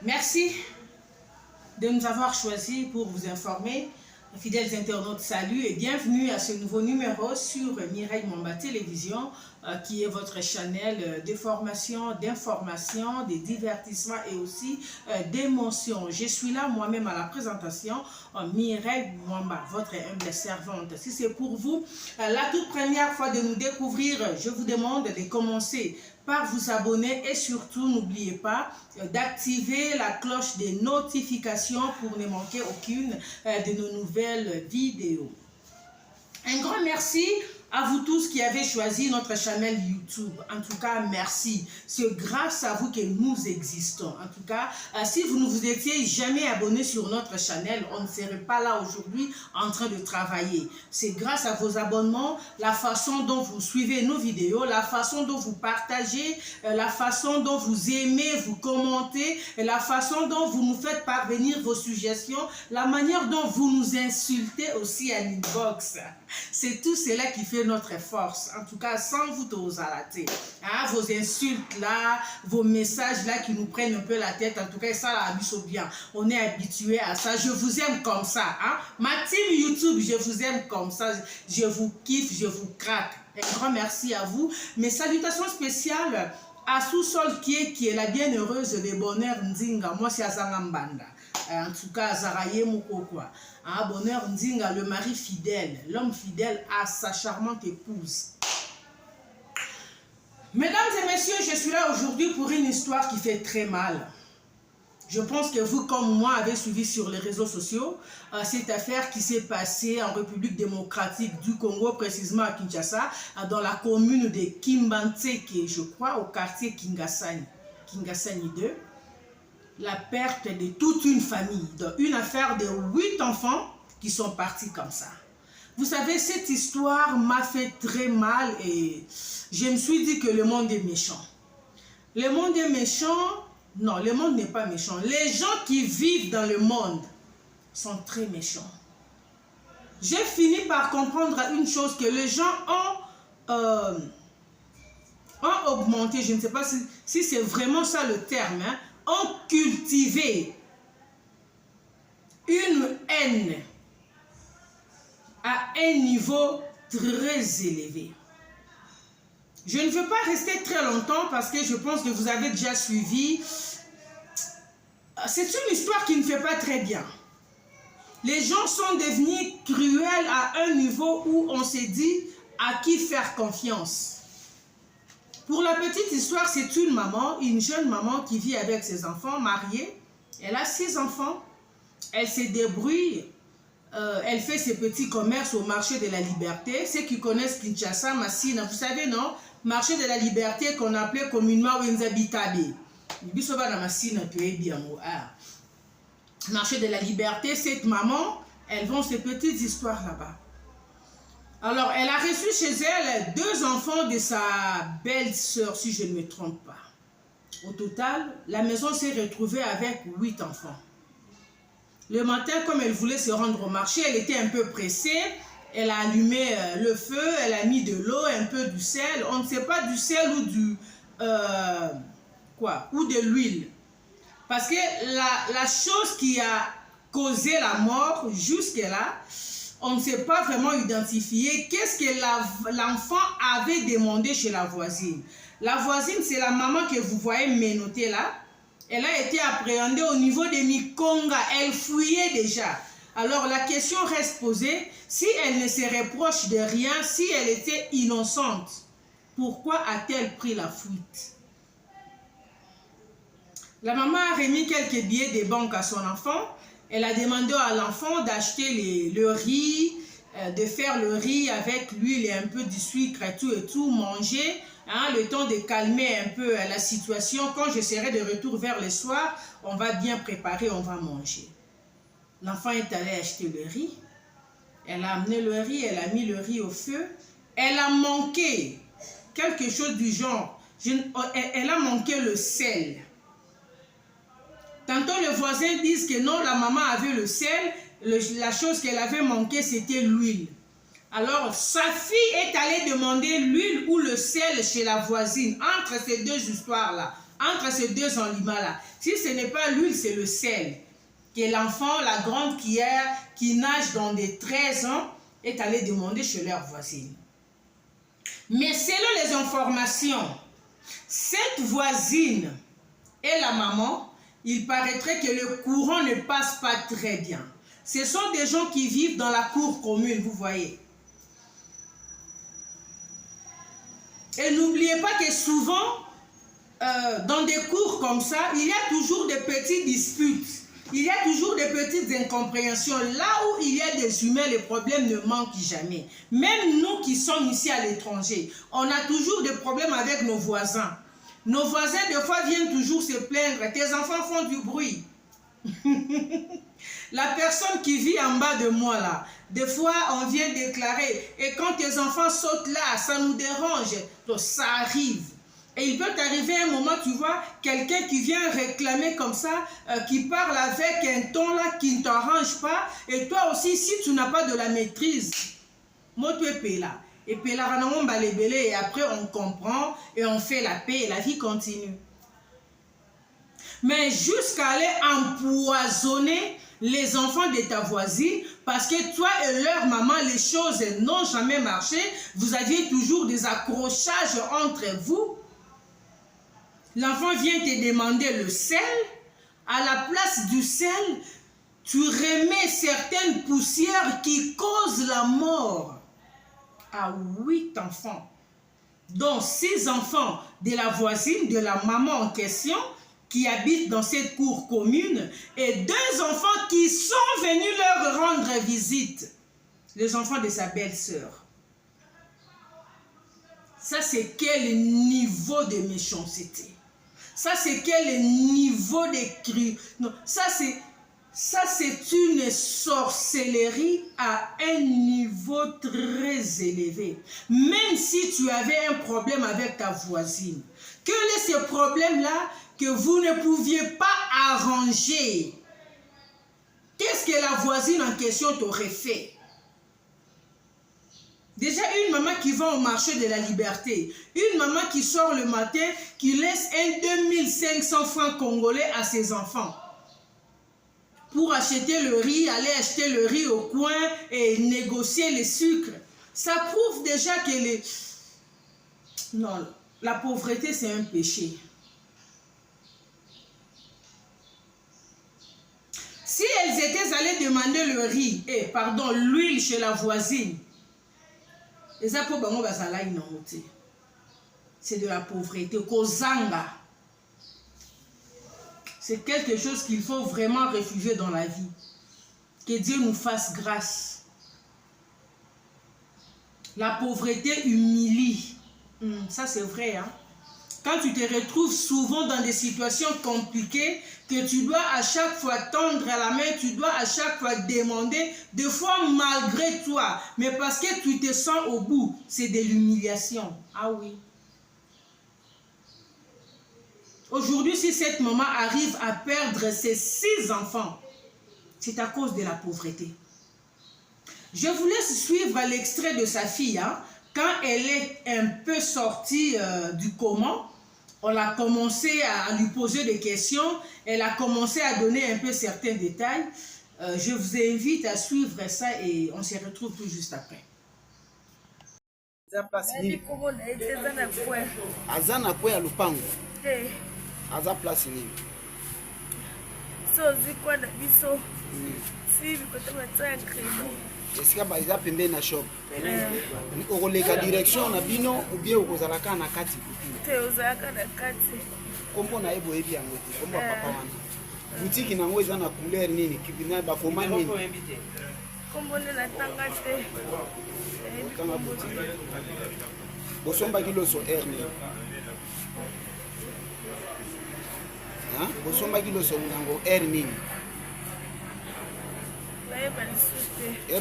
Merci de nous avoir choisis pour vous informer. Fidèles internautes, salut et bienvenue à ce nouveau numéro sur Mireille Mwamba Télévision, qui est votre channel de formation, d'information, de divertissement et aussi d'émotion. Je suis là moi-même à la présentation, Mireille Mwamba, votre humble servante. Si c'est pour vous la toute première fois de nous découvrir, je vous demande de commencer par vous abonner et surtout n'oubliez pas d'activer la cloche des notifications pour ne manquer aucune de nos nouvelles vidéos. Un grand merci à vous tous qui avez choisi notre chaîne YouTube. En tout cas, merci. C'est grâce à vous que nous existons. En tout cas, si vous ne vous étiez jamais abonné sur notre chaîne, on ne serait pas là aujourd'hui en train de travailler. C'est grâce à vos abonnements, la façon dont vous suivez nos vidéos, la façon dont vous partagez, la façon dont vous aimez, vous commentez, la façon dont vous nous faites parvenir vos suggestions, la manière dont vous nous insultez aussi à l'inbox. C'est tout cela qui fait notre force. En tout cas, sans vous tous à la tête. Hein, vos insultes là, vos messages là qui nous prennent un peu la tête. En tout cas, ça là, bien. On est habitué à ça. Je vous aime comme ça. Hein. Ma team YouTube, je vous aime comme ça. Je vous kiffe, je vous craque. Un grand merci à vous. Mes salutations spéciales à Sous-Sol qui est la bienheureuse de Bonheur Ndinga. Moi, c'est Azangambanda. En tout cas, Zaraye Mokokwa. Hein, Bonheur Ndinga, le mari fidèle, l'homme fidèle à sa charmante épouse. Mesdames et messieurs, je suis là aujourd'hui pour une histoire qui fait très mal. Je pense que vous, comme moi, avez suivi sur les réseaux sociaux cette affaire qui s'est passée en République démocratique du Congo, précisément à Kinshasa, dans la commune de Kimbantseke, je crois, au quartier Kingasani 2. La perte de toute une famille, une affaire de 8 enfants qui sont partis comme ça. Vous savez, cette histoire m'a fait très mal et je me suis dit que le monde est méchant. Le monde est méchant. Non, le monde n'est pas méchant. Les gens qui vivent dans le monde sont très méchants. J'ai fini par comprendre une chose, que les gens ont augmenté, je ne sais pas si c'est vraiment ça le terme, hein, ont cultivé une haine à un niveau très élevé. Je ne veux pas rester très longtemps parce que je pense que vous avez déjà suivi. C'est une histoire qui ne fait pas très bien. Les gens sont devenus cruels à un niveau où on s'est dit à qui faire confiance. Pour la petite histoire, c'est une maman, une jeune maman qui vit avec ses enfants, mariée. Elle a 6 enfants. Elle se débrouille. Elle fait ses petits commerces au marché de la Liberté. Ceux qui connaissent Kinshasa, Massina, vous savez, non? Marché de la Liberté qu'on appelait communément Wenzabitabe. Marché de la Liberté, cette maman, elle vend ses petites histoires là-bas. Alors, elle a reçu chez elle 2 enfants de sa belle-sœur, si je ne me trompe pas. Au total, la maison s'est retrouvée avec 8 enfants. Le matin, comme elle voulait se rendre au marché, elle était un peu pressée. Elle a allumé le feu, elle a mis de l'eau, un peu du sel. On ne sait pas du sel ou ou de l'huile. Parce que la chose qui a causé la mort jusque-là, on ne sait pas vraiment identifier qu'est-ce que l'enfant avait demandé chez la voisine. La voisine, c'est la maman que vous voyez menottée là. Elle a été appréhendée au niveau de Mikonga. Elle fouillait déjà. Alors la question reste posée, si elle ne se reproche de rien, si elle était innocente, pourquoi a-t-elle pris la fuite? La maman a remis quelques billets de banque à son enfant. Elle a demandé à l'enfant d'acheter le riz, de faire le riz avec l'huile et un peu du sucre et tout, manger, hein, le temps de calmer un peu la situation. Quand je serai de retour vers le soir, on va bien préparer, on va manger. L'enfant est allé acheter le riz. Elle a amené le riz, elle a mis le riz au feu. Elle a manqué quelque chose du genre. Elle a manqué le sel. Tantôt les voisins disent que non, la maman avait le sel. La chose qu'elle avait manqué, c'était l'huile. Alors, sa fille est allée demander l'huile ou le sel chez la voisine. Entre ces deux histoires-là, entre ces deux aliments-là. Si ce n'est pas l'huile, c'est le sel. Que l'enfant, la grande qui nage dans des 13 ans, est allé demander chez leur voisine. Mais selon les informations, cette voisine et la maman, il paraîtrait que le courant ne passe pas très bien. Ce sont des gens qui vivent dans la cour commune, vous voyez. Et n'oubliez pas que souvent, dans des cours comme ça, il y a toujours des petites disputes. Il y a toujours des petites incompréhensions. Là où il y a des humains, les problèmes ne manquent jamais. Même nous qui sommes ici à l'étranger, on a toujours des problèmes avec nos voisins. Nos voisins, des fois, viennent toujours se plaindre. Tes enfants font du bruit. La personne qui vit en bas de moi, là, des fois, on vient déclarer. Et quand tes enfants sautent là, ça nous dérange. Donc, ça arrive. Et il peut t'arriver un moment, tu vois, quelqu'un qui vient réclamer comme ça, qui parle avec un ton là qui ne t'arrange pas. Et toi aussi, si tu n'as pas de la maîtrise, moi tu es pela. Et pela, et après on comprend et on fait la paix et la vie continue. Mais jusqu'à aller empoisonner les enfants de ta voisine, parce que toi et leur maman, les choses n'ont jamais marché, vous aviez toujours des accrochages entre vous. L'enfant vient te demander le sel. À la place du sel, tu remets certaines poussières qui causent la mort à 8 enfants. Donc 6 enfants de la voisine, de la maman en question, qui habitent dans cette cour commune, et 2 enfants qui sont venus leur rendre visite. Les enfants de sa belle-sœur. Ça, c'est quel niveau de méchanceté? Ça, c'est quel niveau de cri? Non, ça, c'est une sorcellerie à un niveau très élevé. Même si tu avais un problème avec ta voisine, quel est ce problème-là que vous ne pouviez pas arranger? Qu'est-ce que la voisine en question t'aurait fait? Déjà, une maman qui va au marché de la liberté, une maman qui sort le matin, qui laisse un 2500 francs congolais à ses enfants pour acheter le riz, aller acheter le riz au coin et négocier les sucres. Ça prouve déjà que non, la pauvreté, c'est un péché. Si elles étaient allées demander le riz, l'huile chez la voisine, c'est de la pauvreté. Kozanga, c'est quelque chose qu'il faut vraiment refuser dans la vie. Que Dieu nous fasse grâce. La pauvreté humilie. Ça, c'est vrai, hein? Quand tu te retrouves souvent dans des situations compliquées, que tu dois à chaque fois tendre la main, tu dois à chaque fois demander, des fois malgré toi, mais parce que tu te sens au bout, c'est de l'humiliation. Ah oui. Aujourd'hui, si cette maman arrive à perdre ses 6 enfants, c'est à cause de la pauvreté. Je vous laisse suivre l'extrait de sa fille, hein. Quand elle est un peu sortie du coma, on a commencé à lui poser des questions, elle a commencé à donner un peu certains détails. Je vous invite à suivre ça et on se retrouve tout juste après. Azana kwe ya lupango. Aza place nini? So zikwa na biso. Si bikote matsa crédit. Esika ba iza pembe na shop. Okoleka direction na bino ou bien okozalaka na kati. Te ozalaka na kati. Kombo na ebo ebi yango te. Kombo papa wana. Boutique nango eza na couleur nini? Kibina ba koma nini? Kombo na tanga te. Kama boutique. Bosomba kilo so nini? Hein? Bosomba kilo so nango nini?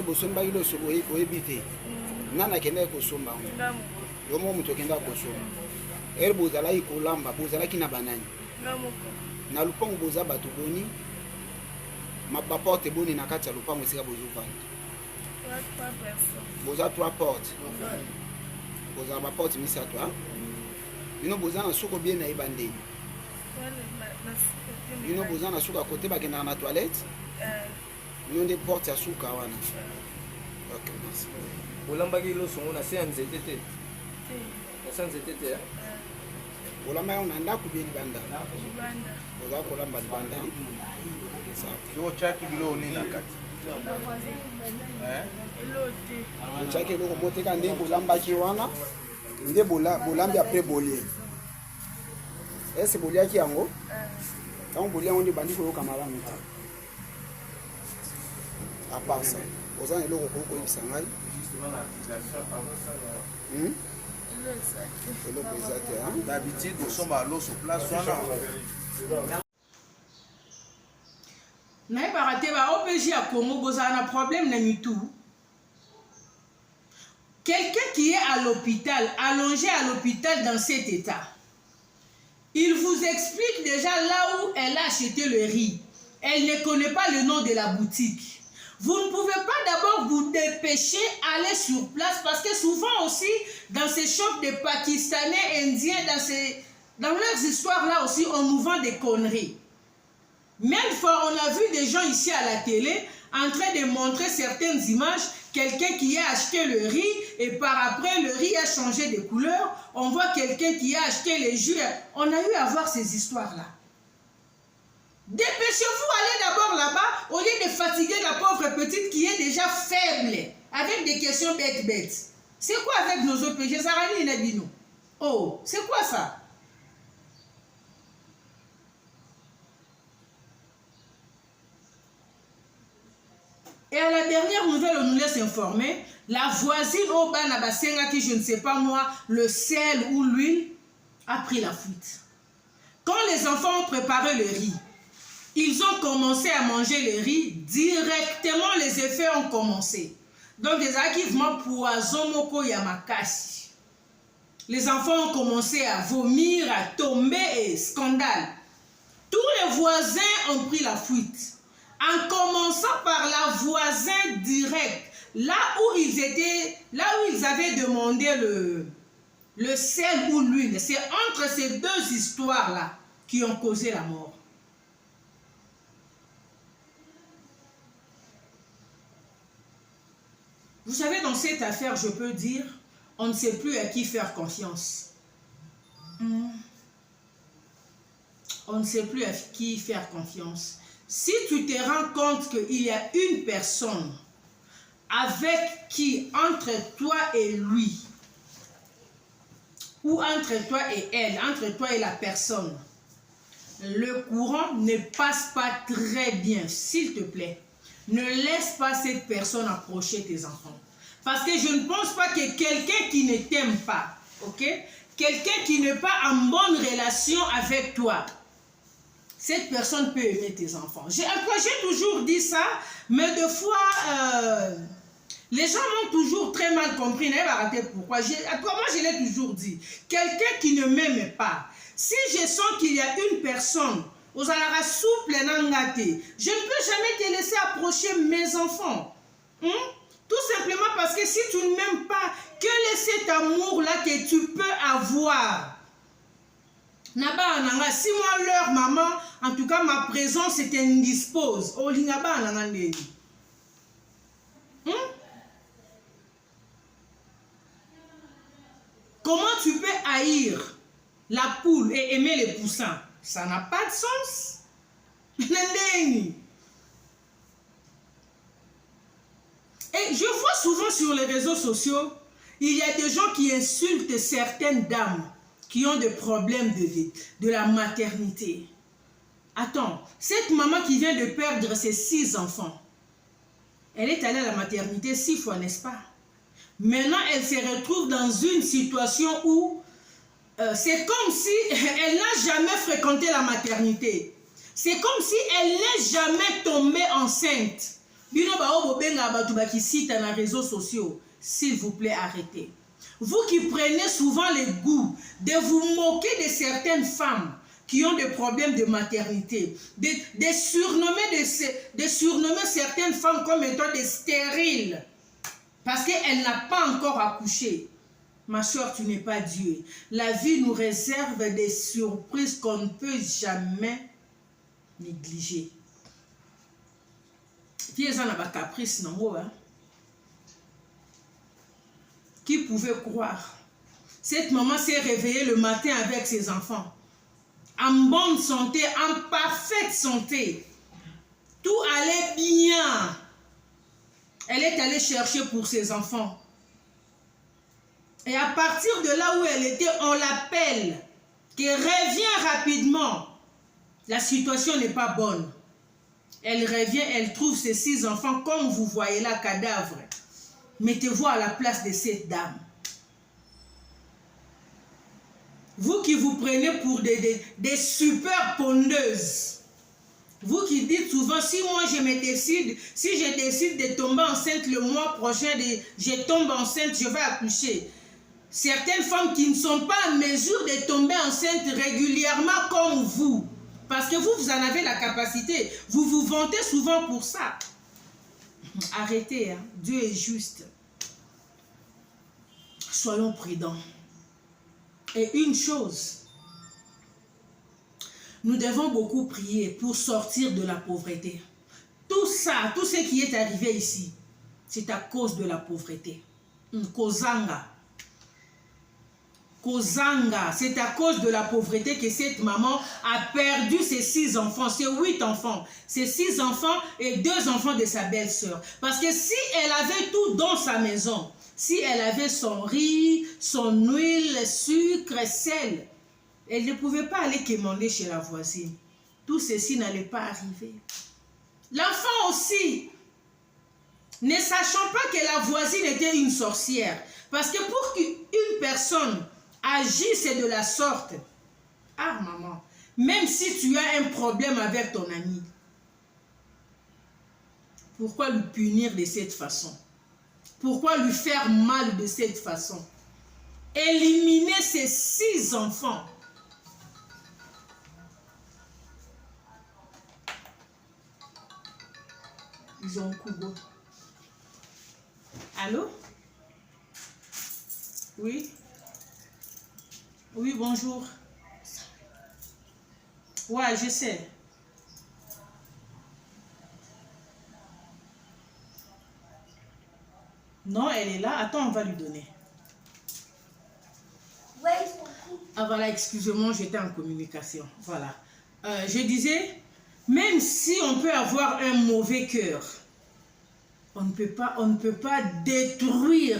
Bosomba kilo so oebite. Nana kende kosomba. Ngamu. Yomo muto kenda kosomba. Bozala ikolamba, bozala kina banani. Ngamu. Na lupango boza bato boni. Ma porte boni na kati ya lupango esika bozovanda. Boza 3 portes. Boza ba porte misato, hein? Bino boza na soko bien na ibandeni. bino boza na suka kote bakendaka na toilette bino nde porte ya suka wana. Ok, merci. olambaki losongo na se ya nzete te na se ya nzete te olamba yango na ndako bie libanda oza kolamba libanda otyaki biloko nini na kati otyaki eloko moteka nde bolambaki wana nde bolambi apres bolie ese boliaki yango ntango bolia yango nde bandi koyoka malamu te apart ça oza na eloko kokoyebisa ngai eloko eza te d'habitude osomba loso place wana nayebaka te ba OPJ ya Congo bozala na problème na mitu. Quelqu'un qui est à l'hôpital, allongé à l'hôpital dans cet état, il vous explique déjà là où elle a acheté le riz. Elle ne connaît pas le nom de la boutique. Vous ne pouvez pas d'abord vous dépêcher, aller sur place, parce que souvent aussi, dans ces shops de Pakistanais, Indiens, dans leurs histoires là aussi, on nous vend des conneries. Même fois, on a vu des gens ici à la télé en train de montrer certaines images, quelqu'un qui a acheté le riz et par après le riz a changé de couleur. On voit quelqu'un qui a acheté les jus. On a eu à voir ces histoires-là. Dépêchez-vous, allez d'abord là-bas au lieu de fatiguer la pauvre petite qui est déjà faible avec des questions bêtes. C'est quoi avec nos OPG? Sarani Nabino. Oh, c'est quoi ça? Et à la dernière nouvelle, on nous laisse informer, la voisine au Banabasenga, qui je ne sais pas moi, le sel ou l'huile, a pris la fuite. Quand les enfants ont préparé le riz, ils ont commencé à manger le riz, directement les effets ont commencé. Donc des acquivements poison moko yamakasi. Les enfants ont commencé à vomir, à tomber et scandale. Tous les voisins ont pris la fuite. En commençant par la voisin direct, là où ils avaient demandé le sel ou l'huile. C'est entre ces deux histoires-là qui ont causé la mort. Vous savez, dans cette affaire, je peux dire, on ne sait plus à qui faire confiance. On ne sait plus à qui faire confiance. Si tu te rends compte qu'il y a une personne avec qui, entre toi et lui, ou entre toi et elle, entre toi et la personne, le courant ne passe pas très bien, s'il te plaît, ne laisse pas cette personne approcher tes enfants. Parce que je ne pense pas que quelqu'un qui ne t'aime pas, ok, quelqu'un qui n'est pas en bonne relation avec toi, cette personne peut aimer tes enfants. J'ai toujours dit ça, mais des fois, les gens m'ont toujours très mal compris. Pourquoi? Moi, je l'ai toujours dit. Quelqu'un qui ne m'aime pas, si je sens qu'il y a une personne, je ne peux jamais te laisser approcher mes enfants. Tout simplement parce que si tu ne m'aimes pas, quel est cet amour-là que tu peux avoir? Si moi, leur maman, en tout cas ma présence est indispose. Comment tu peux haïr la poule et aimer les poussins? Ça n'a pas de sens. Et je vois souvent sur les réseaux sociaux, il y a des gens qui insultent certaines dames qui ont des problèmes de la maternité. Attends, cette maman qui vient de perdre ses 6 enfants, elle est allée à la maternité 6 fois, n'est-ce pas? Maintenant, elle se retrouve dans une situation où c'est comme si elle n'a jamais fréquenté la maternité. C'est comme si elle n'est jamais tombée enceinte. Bino bao bobenga batu bakisita na réseaux sociaux. S'il vous plaît, arrêtez. Vous qui prenez souvent le goût de vous moquer de certaines femmes qui ont des problèmes de maternité, de surnommer certaines femmes comme étant des stériles, parce qu'elles n'ont pas encore accouché. Ma soeur, tu n'es pas Dieu. La vie nous réserve des surprises qu'on ne peut jamais négliger. Qui est en caprice, non? Qui pouvait croire? Cette maman s'est réveillée le matin avec ses enfants. En bonne santé, en parfaite santé. Tout allait bien. Elle est allée chercher pour ses enfants. Et à partir de là où elle était, on l'appelle, qu'elle revient rapidement. La situation n'est pas bonne. Elle revient, elle trouve ses 6 enfants, comme vous voyez là, cadavre. Mettez-vous à la place de cette dame. Vous qui vous prenez pour des super pondeuses. Vous qui dites souvent, si moi je décide de tomber enceinte le mois prochain, je tombe enceinte, je vais accoucher. Certaines femmes qui ne sont pas en mesure de tomber enceinte régulièrement comme vous. Parce que vous en avez la capacité. Vous vous vantez souvent pour ça. Arrêtez, hein. Dieu est juste. Soyons prudents. Et une chose, nous devons beaucoup prier pour sortir de la pauvreté. Tout ça, tout ce qui est arrivé ici, c'est à cause de la pauvreté. Kozanga. Kozanga, c'est à cause de la pauvreté que cette maman a perdu ses 6 enfants, ses 8 enfants, ses 6 enfants et 2 enfants de sa belle-sœur. Parce que si elle avait tout dans sa maison, si elle avait son riz, son huile, sucre, sel, elle ne pouvait pas aller quémander chez la voisine. Tout ceci n'allait pas arriver. L'enfant aussi, ne sachant pas que la voisine était une sorcière, parce que pour qu'une personne agisse de la sorte, ah maman, même si tu as un problème avec ton ami, pourquoi le punir de cette façon? Pourquoi lui faire mal de cette façon? Éliminer ses 6 enfants. Ils ont Kubo. Allô? Oui? Oui, bonjour. Ouais, je sais. Non, elle est là. Attends, on va lui donner. Ah voilà, excusez-moi, j'étais en communication. Voilà. Je disais, même si on peut avoir un mauvais cœur, on ne peut pas détruire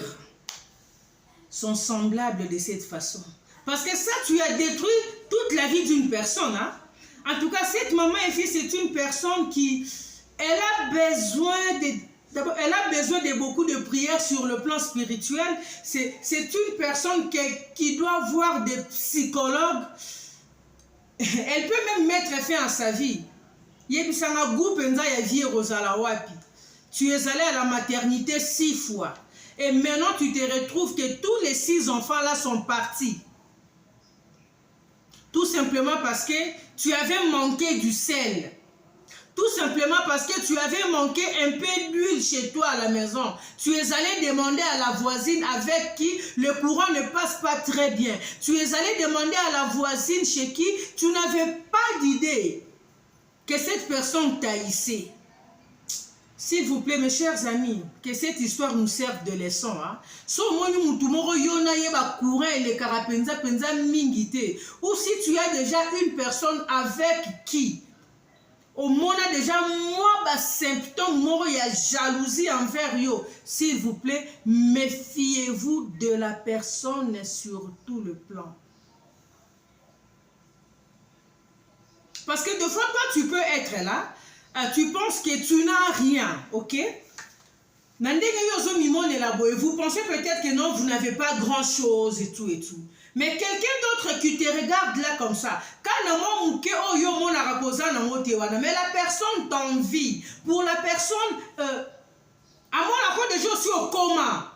son semblable de cette façon. Parce que ça, tu as détruit toute la vie d'une personne. Hein? En tout cas, cette maman et fille, c'est une personne qui, elle a besoin de beaucoup de prières sur le plan spirituel. C'est une personne qui doit voir des psychologues. Elle peut même mettre fin à sa vie. Tu es allé à la maternité 6 fois. Et maintenant, tu te retrouves que tous les 6 enfants-là sont partis. Tout simplement parce que tu avais manqué du sel. Tout simplement parce que tu avais manqué un peu d'huile chez toi à la maison. Tu es allé demander à la voisine avec qui le courant ne passe pas très bien. Tu es allé demander à la voisine chez qui tu n'avais pas d'idée que cette personne t'haïssait. S'il vous plaît, mes chers amis, que cette histoire nous serve de leçon. Ou si tu as déjà une personne avec qui, au moins déjà moi, symptôme, il y a jalousie envers yo. S'il vous plaît, méfiez-vous de la personne sur tout le plan. Parce que des fois, toi, tu peux être là, tu penses que tu n'as rien, ok? Vous pensez peut-être que non, vous n'avez pas grand-chose et tout et tout. Mais quelqu'un d'autre qui te regarde là comme ça, mais la personne t'envie. Pour la personne, à moi, la fois déjà aussi au coma.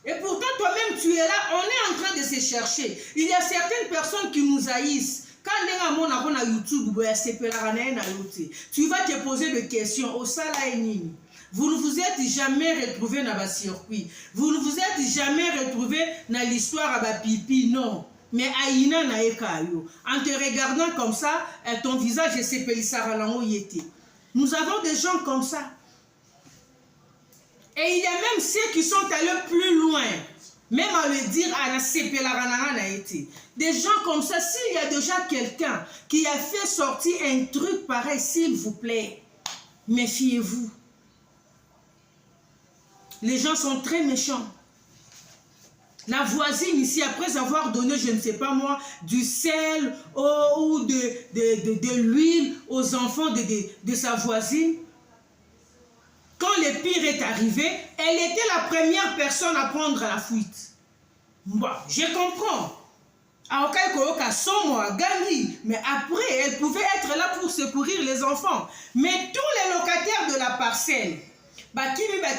Et pourtant, toi-même, tu es là, on est en train de se chercher. Il y a certaines personnes qui nous haïssent. Quand tu vas te poser des questions au salaire. Vous ne vous êtes jamais retrouvé dans le circuit. Vous ne vous êtes jamais retrouvé dans l'histoire à pipi, non. Mais aïna na ekayo. En te regardant comme ça, ton visage est sépelissaralango yété. Nous avons des gens comme ça. Et il y a même ceux qui sont allés plus loin. Même à le dire à la sépelarananga été. Des gens comme ça, s'il y a déjà quelqu'un qui a fait sortir un truc pareil, s'il vous plaît, méfiez-vous. Les gens sont très méchants. La voisine ici, après avoir donné, je ne sais pas moi, du sel ou de l'huile aux enfants de sa voisine, quand le pire est arrivé, elle était la première personne à prendre la fuite. Bon, je comprends. Mais après, elle pouvait être là pour secourir les enfants. Mais tous les locataires de la parcelle, Bakimi,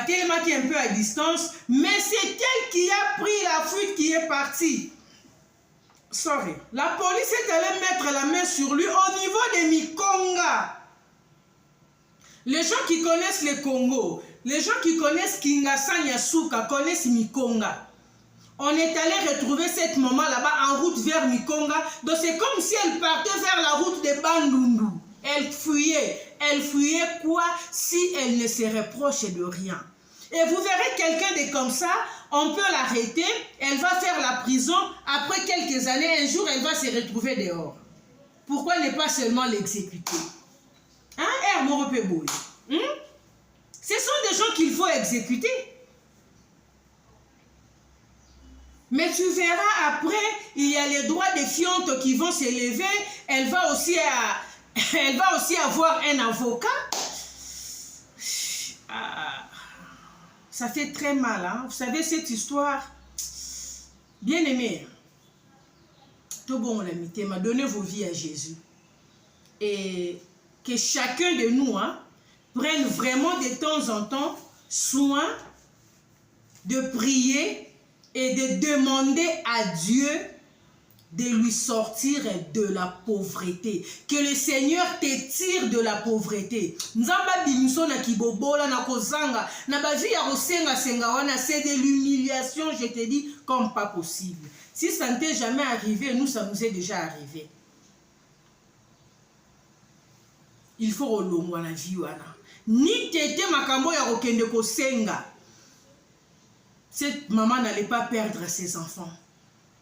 qui est un peu à distance, mais c'est elle qui a pris la fuite, qui est partie. Sorry. La police est allée mettre la main sur lui au niveau de Mikonga. Les gens qui connaissent le Congo, les gens qui connaissent Kinshasa, Nyasuka, connaissent Mikonga. On est allé retrouver cette maman là-bas en route vers Mikonga. Donc c'est comme si elle partait vers la route de Bandundu. Elle fuyait. Elle fuyait quoi si elle ne se reproche de rien? Et vous verrez quelqu'un de comme ça, on peut l'arrêter, elle va faire la prison, après quelques années, un jour, elle va se retrouver dehors. Pourquoi ne pas seulement l'exécuter? Hein? Ce sont des gens qu'il faut exécuter. Mais tu verras après, il y a les droits des fiantes qui vont s'élever, elle va aussi avoir un avocat. Ça fait très mal, hein? Vous savez, cette histoire, bien aimé, tout bon, l'amitié, m'a donné vos vies à Jésus. Et que chacun de nous prenne vraiment de temps en temps soin de prier et de demander à Dieu de lui sortir de la pauvreté. Que le Seigneur te tire de la pauvreté. C'est de l'humiliation, je te dis, comme pas possible. Si ça ne t'est jamais arrivé, nous, ça nous est déjà arrivé. Il faut relongwa la vie. Ni tete makambo ya kokende kosenga. Cette maman n'allait pas perdre ses enfants.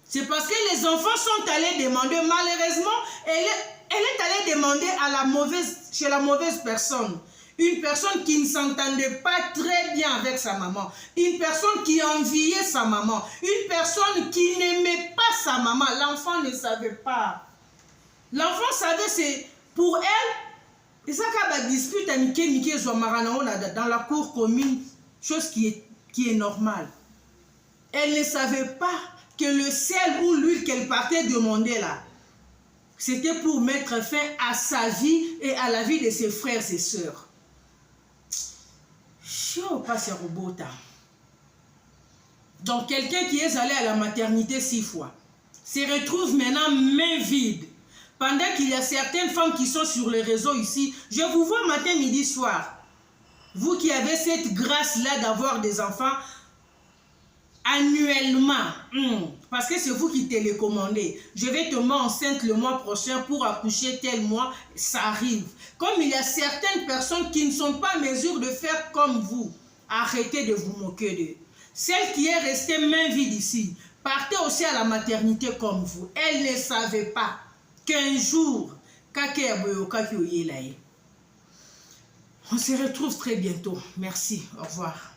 C'est parce que les enfants sont allés demander, malheureusement, elle est allée demander chez la mauvaise personne. Une personne qui ne s'entendait pas très bien avec sa maman. Une personne qui enviait sa maman. Une personne qui n'aimait pas sa maman. L'enfant ne savait pas. L'enfant savait, c'est pour elle, et ça quand elle dispute à Mike dans la cour commune, chose qui est normale. Elle ne savait pas que le sel ou l'huile qu'elle partait demander là, c'était pour mettre fin à sa vie et à la vie de ses frères et sœurs. Donc quelqu'un qui est allé à la maternité 6 fois se retrouve maintenant main vide. Pendant qu'il y a certaines femmes qui sont sur les réseaux ici, je vous vois matin, midi, soir. Vous qui avez cette grâce-là d'avoir des enfants annuellement, parce que c'est vous qui télécommandez. Je vais tomber enceinte le mois prochain pour accoucher tel mois, ça arrive. Comme il y a certaines personnes qui ne sont pas en mesure de faire comme vous, arrêtez de vous moquer d'eux. Celle qui est restée main vide ici, partez aussi à la maternité comme vous. Elle ne savait pas qu'un jour, on se retrouve très bientôt. Merci, au revoir.